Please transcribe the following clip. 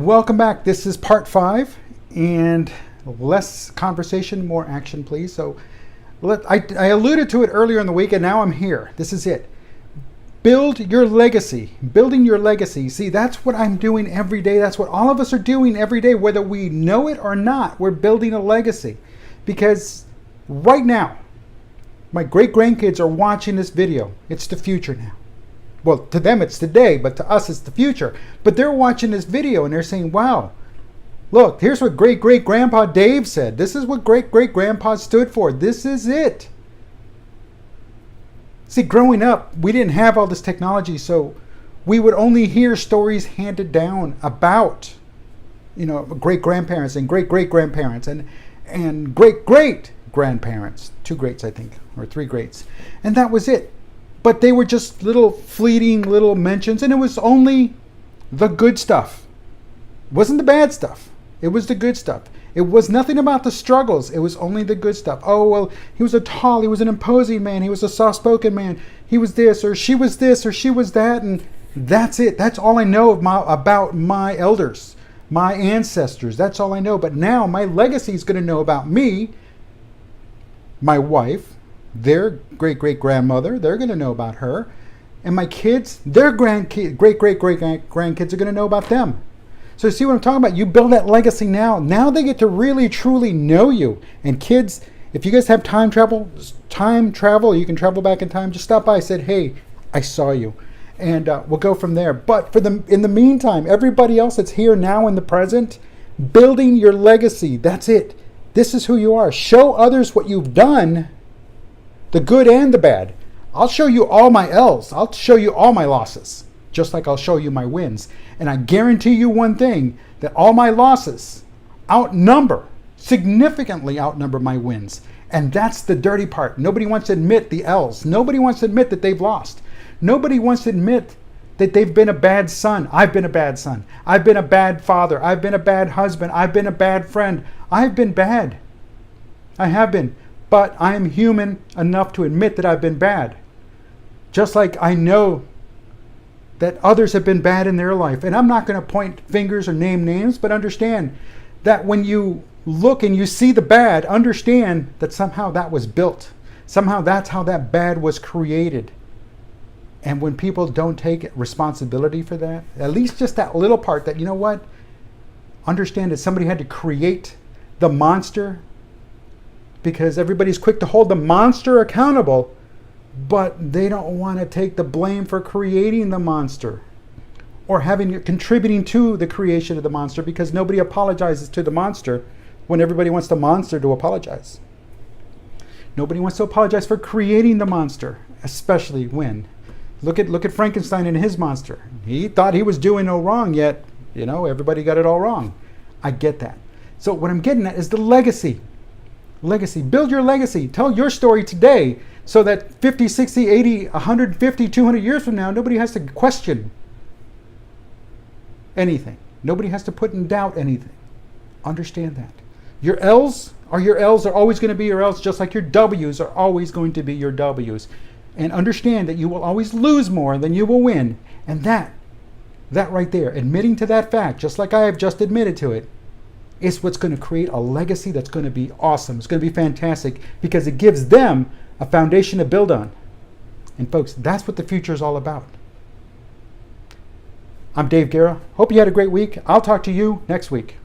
Welcome back. This is part 5, and less conversation, more action, please. So I alluded to it earlier in the week, and now I'm here. This is it. Build your legacy. Building your legacy. See, that's what I'm doing every day. That's what all of us are doing every day, whether we know it or not. We're building a legacy. Because right now, my great-grandkids are watching this video. It's the future now. Well, to them it's today, but to us it's the future. But they're watching this video and they're saying, wow, look, here's what great-great-grandpa Dave said. This is what great-great-grandpa stood for. This is it. See, growing up, we didn't have all this technology, so we would only hear stories handed down about, great-grandparents and great-great-grandparents and great-great-grandparents. 2 greats, I think, or 3 greats. And that was it. But they were just little fleeting little mentions, and it was only the good stuff. It wasn't the bad stuff. It was the good stuff. It was nothing about the struggles. It was only the good stuff. Oh, well, he was he was an imposing man. He was a soft-spoken man. He was this, or she was that, and that's it. That's all I know about my elders, my ancestors. That's all I know. But now my legacy is going to know about me, my wife, their great-great-grandmother, they're going to know about her. And my kids, their great-great-great-grandkids are going to know about them. So see what I'm talking about? You build that legacy now. Now they get to really, truly know you. And kids, if you guys have time travel, you can travel back in time. Just stop by and say, hey, I saw you. And we'll go from there. But in the meantime, everybody else that's here now in the present, building your legacy. That's it. This is who you are. Show others what you've done, the good and the bad. I'll show you all my L's. I'll show you all my losses, just like I'll show you my wins. And I guarantee you one thing, that all my losses significantly outnumber my wins. And that's the dirty part. Nobody wants to admit the L's. Nobody wants to admit that they've lost. Nobody wants to admit that they've been a bad son. I've been a bad son. I've been a bad father. I've been a bad husband. I've been a bad friend. I've been bad. I have been. But I am human enough to admit that I've been bad. Just like I know that others have been bad in their life. And I'm not going to point fingers or name names, but understand that when you look and you see the bad, understand that somehow that was built. Somehow that's how that bad was created. And when people don't take responsibility for that, at least just that little part that, you know what? Understand that somebody had to create the monster, because everybody's quick to hold the monster accountable, but they don't want to take the blame for creating the monster or contributing to the creation of the monster, because nobody apologizes to the monster when everybody wants the monster to apologize. Nobody wants to apologize for creating the monster, especially when look at Frankenstein and his monster. He thought he was doing no wrong, yet everybody got it all wrong. I get that. So what I'm getting at is the legacy. Legacy. Build your legacy. Tell your story today so that 50, 60, 80, 150, 200 years from now, nobody has to question anything. Nobody has to put in doubt anything. Understand that. Your L's are always going to be your L's, just like your W's are always going to be your W's. And understand that you will always lose more than you will win. And that right there, admitting to that fact, just like I have just admitted to it, is what's going to create a legacy that's going to be awesome. It's going to be fantastic, because it gives them a foundation to build on. And folks, that's what the future is all about. I'm Dave Guerra. Hope you had a great week. I'll talk to you next week.